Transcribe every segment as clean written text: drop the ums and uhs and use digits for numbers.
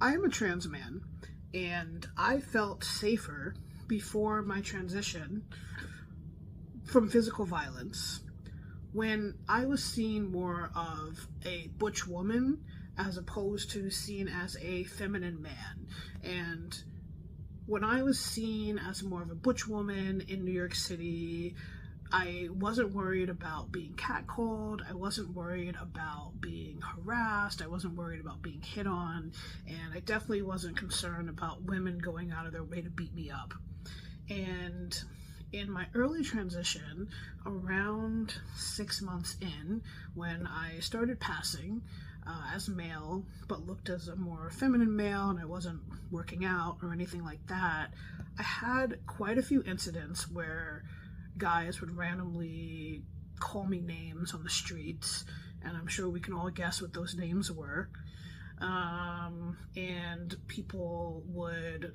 I am a trans man, and I felt safer before my transition from physical violence when I was seen more of a butch woman as opposed to seen as a feminine man. And when I was seen as more of a butch woman in New York City, I wasn't worried about being catcalled. I wasn't worried about being harassed. I wasn't worried about being hit on. And I definitely wasn't concerned about women going out of their way to beat me up. And in my early transition, around 6 months in, when I started passing as male, but looked as a more feminine male, and I wasn't working out or anything like that, I had quite a few incidents where guys would randomly call me names on the streets, and I'm sure we can all guess what those names were. And people would,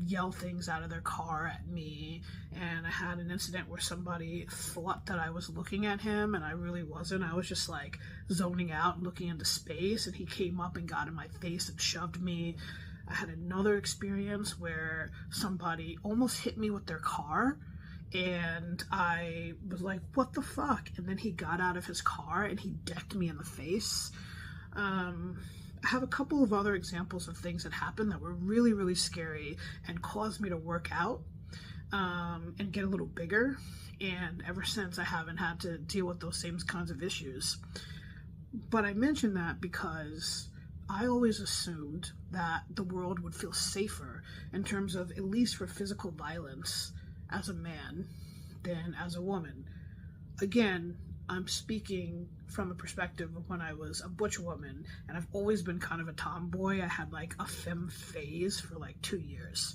yell things out of their car at me. And I had an incident where somebody thought that I was looking at him, and I really wasn't. I was just like zoning out and looking into space, and he came up and got in my face and shoved me. I had another experience where somebody almost hit me with their car, and I was like, what the fuck? And then he got out of his car and he decked me in the face. I have a couple of other examples of things that happened that were really, really scary and caused me to work out and get a little bigger. And ever since, I haven't had to deal with those same kinds of issues. But I mention that because I always assumed that the world would feel safer in terms of, at least for physical violence, as a man than as a woman. Again, I'm speaking from a perspective of when I was a butch woman, and I've always been kind of a tomboy. I had like a femme phase for like 2 years.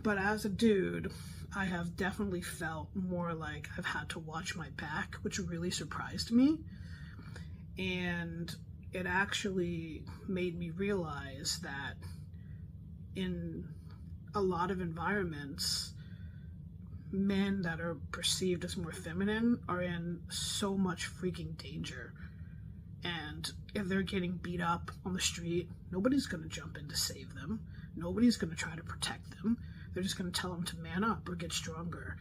But as a dude, I have definitely felt more like I've had to watch my back, which really surprised me. And it actually made me realize that in a lot of environments, men that are perceived as more feminine are in so much freaking danger. And if they're getting beat up on the street, nobody's going to jump in to save them. Nobody's going to try to protect them. They're just going to tell them to man up or get stronger.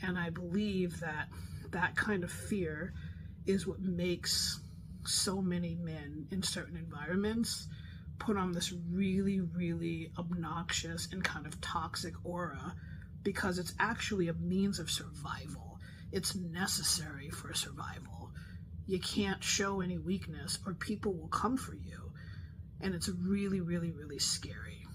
And I believe that that kind of fear is what makes so many men in certain environments put on this really, really obnoxious and kind of toxic aura, because it's actually a means of survival. It's necessary for survival. You can't show any weakness or people will come for you. And it's really, really, really scary.